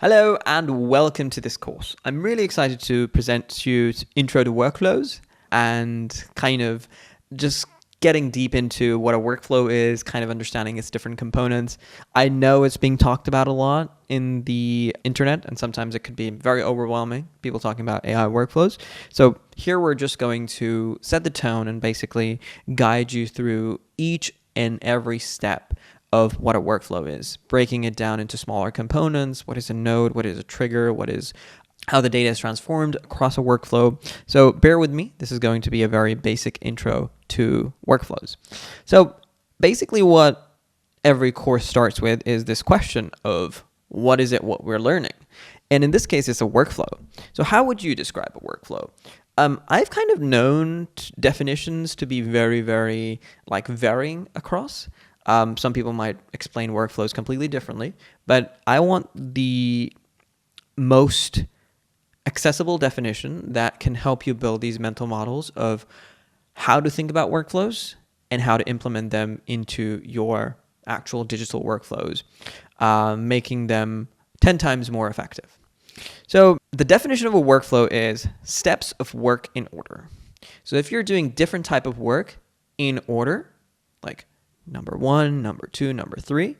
Hello and welcome to this course. I'm really excited to present to you Intro to Workflows and kind of just getting deep into what a workflow is, kind of understanding its different components. I know it's being talked about a lot in the internet, and sometimes it could be very overwhelming, people talking about AI workflows. So here we're just going to set the tone and basically guide you through each and every step of what a workflow is, breaking it down into smaller components. What is a node? What is a trigger? What is how the data is transformed across a workflow. So bear with me. This is going to be a very basic intro to workflows. So basically what every course starts with is this question of what is it what we're learning? And in this case, it's a workflow. So how would you describe a workflow? I've kind of known definitions to be very, very varying across. Some people might explain workflows completely differently, but I want the most accessible definition that can help you build these mental models of how to think about workflows and how to implement them into your actual digital workflows, making them 10 times more effective. So the definition of a workflow is steps of work in order. So if you're doing different type of work in order, like number 1, number 2, number 3,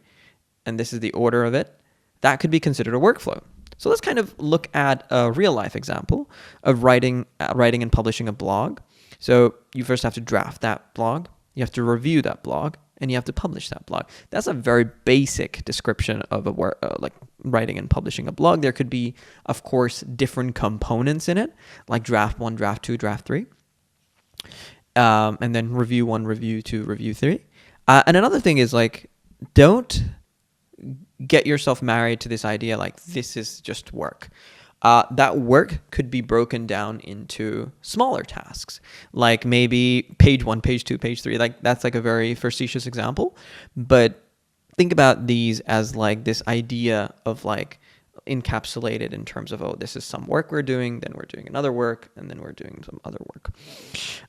and this is the order of it, that could be considered a workflow. So let's kind of look at a real life example of writing and publishing a blog. So you first have to draft that blog, you have to review that blog, and you have to publish that blog. That's a very basic description of a work, like writing and publishing a blog. There could be, of course, different components in it, like draft 1, draft 2, draft 3, and then review 1, review 2, review 3. And another thing is don't get yourself married to this idea this is just work. That work could be broken down into smaller tasks, like maybe page 1, page 2, page 3. That's a very facetious example, but think about these as this idea of encapsulated in terms of, this is some work we're doing, then we're doing another work, and then we're doing some other work.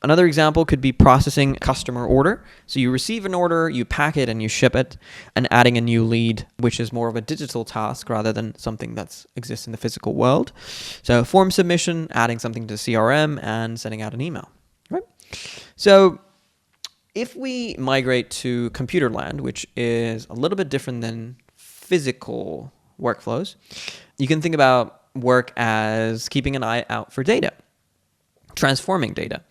Another example could be processing a customer order. So you receive an order, you pack it, and you ship it, and adding a new lead, which is more of a digital task rather than something that exists in the physical world. So form submission, adding something to CRM, and sending out an email, right? So if we migrate to computer land, which is a little bit different than physical workflows, you can think about work as keeping an eye out for data, transforming data,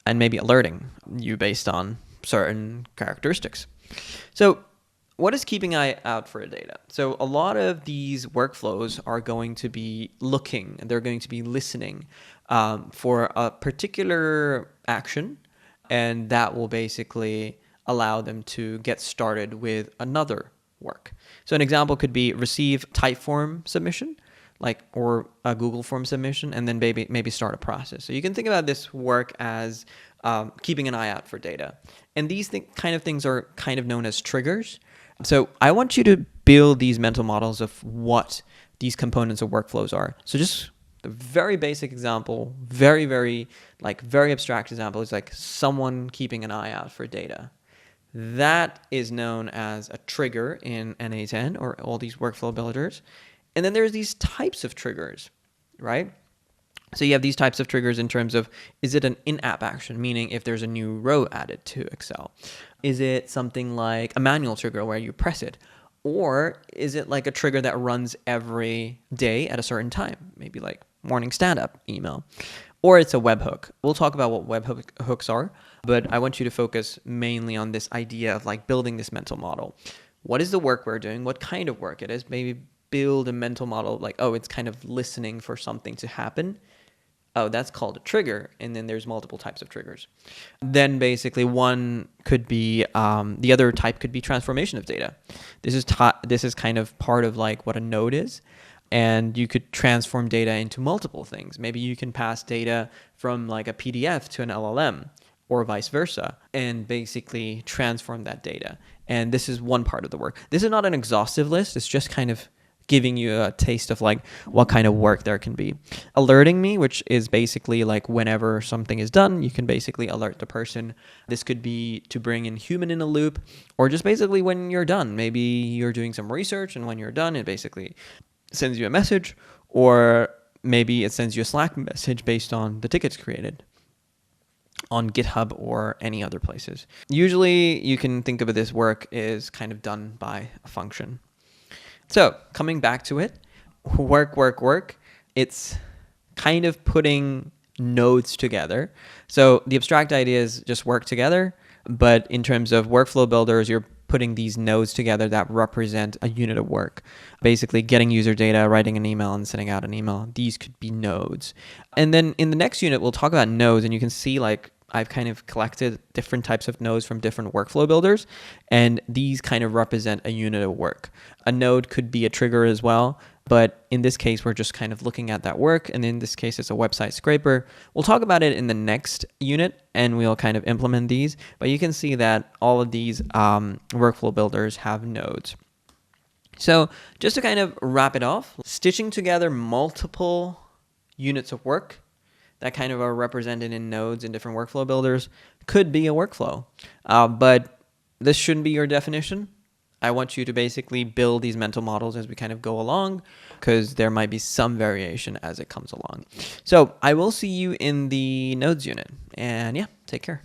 and maybe alerting you based on certain characteristics. So what is keeping an eye out for data? So a lot of these workflows are going to be looking, and they're going to be listening for a particular action, and that will basically allow them to get started with another work. So an example could be receive Typeform submission, or a Google form submission, and then maybe start a process. So you can think about this work as keeping an eye out for data. And these kind of things are kind of known as triggers. So I want you to build these mental models of what these components of workflows are. So just the very basic example, very, very abstract example is someone keeping an eye out for data. That is known as a trigger in N8N or all these workflow builders. And then there's these types of triggers, right? So you have these types of triggers in terms of, is it an in-app action, meaning if there's a new row added to Excel? Is it something like a manual trigger where you press it? Or is it a trigger that runs every day at a certain time? Maybe morning stand-up email. Or it's a webhook. We'll talk about what webhooks are, but I want you to focus mainly on this idea of building this mental model. What is the work we're doing? What kind of work it is? Maybe build a mental model it's kind of listening for something to happen. Oh, that's called a trigger. And then there's multiple types of triggers. Then basically one could be, the other type could be transformation of data. This is kind of part of what a node is. And you could transform data into multiple things. Maybe you can pass data from a PDF to an LLM or vice versa and basically transform that data. And this is one part of the work. This is not an exhaustive list. It's just kind of giving you a taste of what kind of work there can be. Alerting me, which is basically whenever something is done, you can basically alert the person. This could be to bring in human in a loop, or just basically when you're done. Maybe you're doing some research, and when you're done, it basically sends you a message, or maybe it sends you a Slack message based on the tickets created on GitHub or any other places. Usually you can think of this work is kind of done by a function. So coming back to it, work. It's kind of putting nodes together. So the abstract idea is just work together, but in terms of workflow builders, you're putting these nodes together that represent a unit of work. Basically getting user data, writing an email, and sending out an email. These could be nodes. And then in the next unit, we'll talk about nodes, and you can see like I've kind of collected different types of nodes from different workflow builders, and these kind of represent a unit of work. A node could be a trigger as well, but in this case, we're just kind of looking at that work, and in this case, it's a website scraper. We'll talk about it in the next unit, and we'll kind of implement these, but you can see that all of these workflow builders have nodes. So just to kind of wrap it off, stitching together multiple units of work that kind of are represented in nodes in different workflow builders could be a workflow. But this shouldn't be your definition. I want you to basically build these mental models as we kind of go along, because there might be some variation as it comes along. So I will see you in the nodes unit. And yeah, take care.